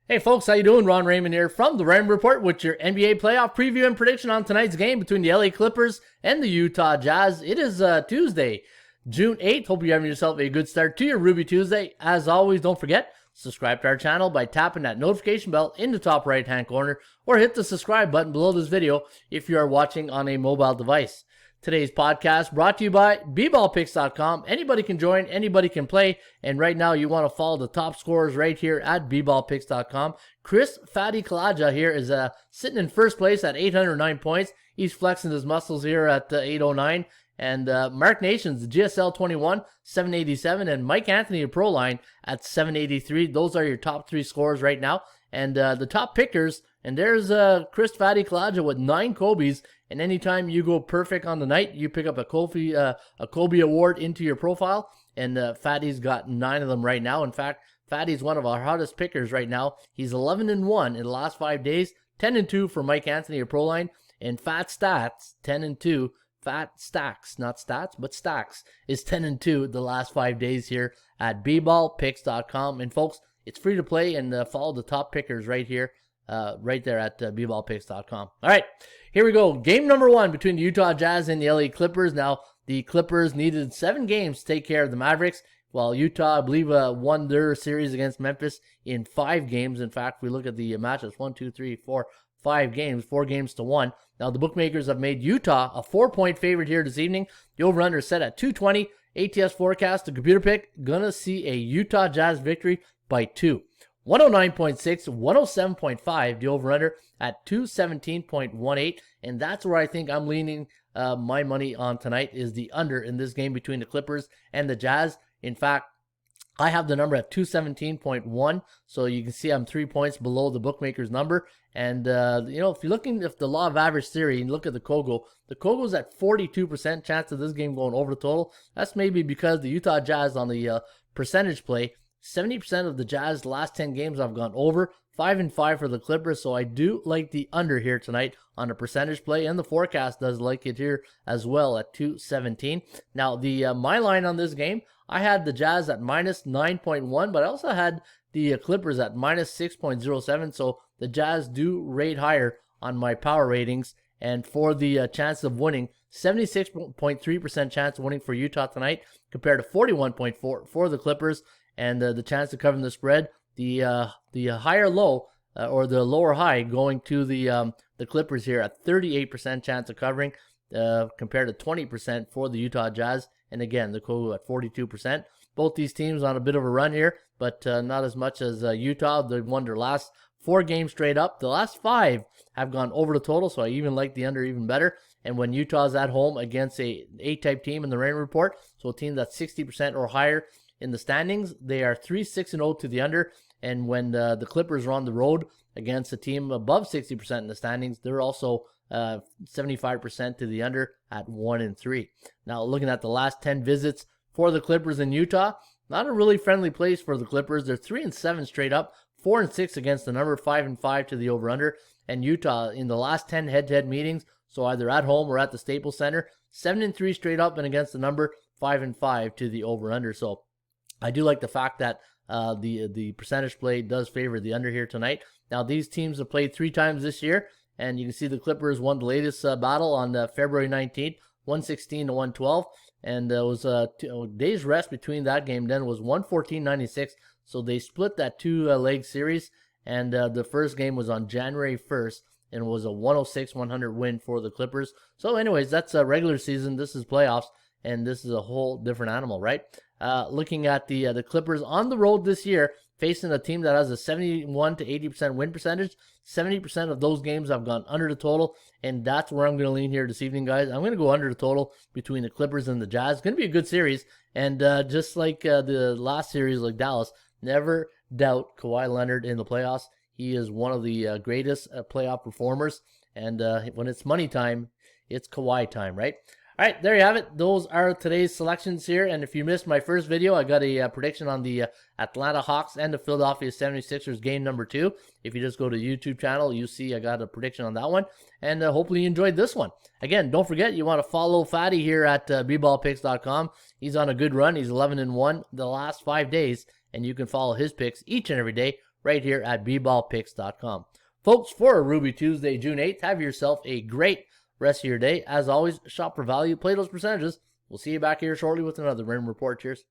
Hey folks, how you doing? Ron Raymond here from the Raymond Report with your NBA playoff preview and prediction on tonight's game between the LA Clippers and the Utah Jazz. It is Tuesday, June 8th. Hope you're having yourself a good start to your Ruby Tuesday. As always, don't forget, subscribe to our channel by tapping that notification bell in the top right-hand corner or hit the subscribe button below this video if you are watching on a mobile device. Today's podcast brought to you by bballpicks.com. Anybody can join, anybody can play, and right now you want to follow the top scorers right here at bballpicks.com. Chris Fatty Kalaja here is sitting in first place at 809 points. He's flexing his muscles here at 809. And Mark Nations, GSL 21, 787, and Mike Anthony, a pro line, at 783. Those are your top three scorers right now. And the top pickers, and there's Chris Fatty Kalaja with 9 Kobe's. And anytime you go perfect on the night, you pick up a Kobe award into your profile. And Fatty's got 9 of them right now. In fact, Fatty's one of our hottest pickers right now. He's 11-1 in the last 5 days, 10-2 for Mike Anthony, a pro line, and Fat Stats 10-2. Fat Stacks, not stats, but Stacks is 10-2 the last 5 days here at bballpicks.com. And folks, it's free to play, and follow the top pickers right here, right there at bballpicks.com. All right, here we go. Game number 1 between the Utah Jazz and the LA Clippers. Now, the Clippers needed 7 games to take care of the Mavericks, while Utah, I believe, won their series against Memphis in 5 games. In fact, if we look at the matchups, 1, 2, 3, 4, 5 games, 4 games to 1. Now, the bookmakers have made Utah a 4-point favorite here this evening. The over-under is set at 220. ATS forecast, the computer pick, gonna see a Utah Jazz victory by 2. 109.6, 107.5, the over-under at 217.18. And that's where I think I'm leaning my money on tonight, is the under in this game between the Clippers and the Jazz. In fact, I have the number at 217.1, so you can see I'm 3 points below the bookmaker's number. And, if you're looking at the law of average theory and look at the Kogo's at 42% chance of this game going over the total. That's maybe because the Utah Jazz on the percentage play, 70% of the Jazz last 10 games have gone over, 5-5 for the Clippers. So I do like the under here tonight on a percentage play, and the forecast does like it here as well at 217. Now, the my line on this game, I had the Jazz at minus 9.1, but I also had the Clippers at minus 6.07. So the Jazz do rate higher on my power ratings. And for the chance of winning, 76.3% chance of winning for Utah tonight compared to 41.4 for the Clippers. And the chance of covering the spread, the higher low or the lower high going to the Clippers here at 38% chance of covering compared to 20% for the Utah Jazz. And again, the Kogo at 42%. Both these teams on a bit of a run here, but not as much as Utah. They won their last 4 games straight up. The last 5 have gone over the total, so I even like the under even better. And when Utah's at home against a A-type team in the Raymond Report, so a team that's 60% or higher in the standings, they are 3-6-0 to the under. And when the Clippers are on the road against a team above 60% in the standings, they're also 75% to the under at 1-3. Now, looking at the last 10 visits for the Clippers in Utah, not a really friendly place for the Clippers. They're 3-7 straight up, 4-6 against the number, 5-5 to the over/under. And Utah in the last 10 head-to-head meetings, so either at home or at the Staples Center, 7-3 straight up and against the number, 5-5 to the over/under. So I do like the fact that the percentage play does favor the under here tonight. Now, these teams have played 3 times this year, and you can see the Clippers won the latest battle on February 19th, 116-112, and it was a day's rest between that game. Then it was 114-96, so they split that 2-leg series, and the first game was on January 1st, and it was a 106-100 win for the Clippers. So anyways, that's a regular season. This is playoffs, and this is a whole different animal, right? Looking at the Clippers on the road this year, facing a team that has a 71 to 80% win percentage, 70% of those games have gone under the total, and that's where I'm going to lean here this evening, guys. I'm going to go under the total between the Clippers and the Jazz. It's going to be a good series, and just like the last series, like Dallas, never doubt Kawhi Leonard in the playoffs. He is one of the greatest playoff performers, and when it's money time, it's Kawhi time, right? All right, there you have it. Those are today's selections here. And if you missed my first video, I got a prediction on the Atlanta Hawks and the Philadelphia 76ers game number 2. If you just go to the YouTube channel, you see I got a prediction on that one. And hopefully you enjoyed this one. Again, don't forget, you want to follow Fatty here at bballpicks.com. He's on a good run. He's 11-1 the last 5 days. And you can follow his picks each and every day right here at bballpicks.com. Folks, for a Ruby Tuesday, June 8th, have yourself a great rest of your day. As always, shop for value, play those percentages. We'll see you back here shortly with another Raymond Report. Cheers.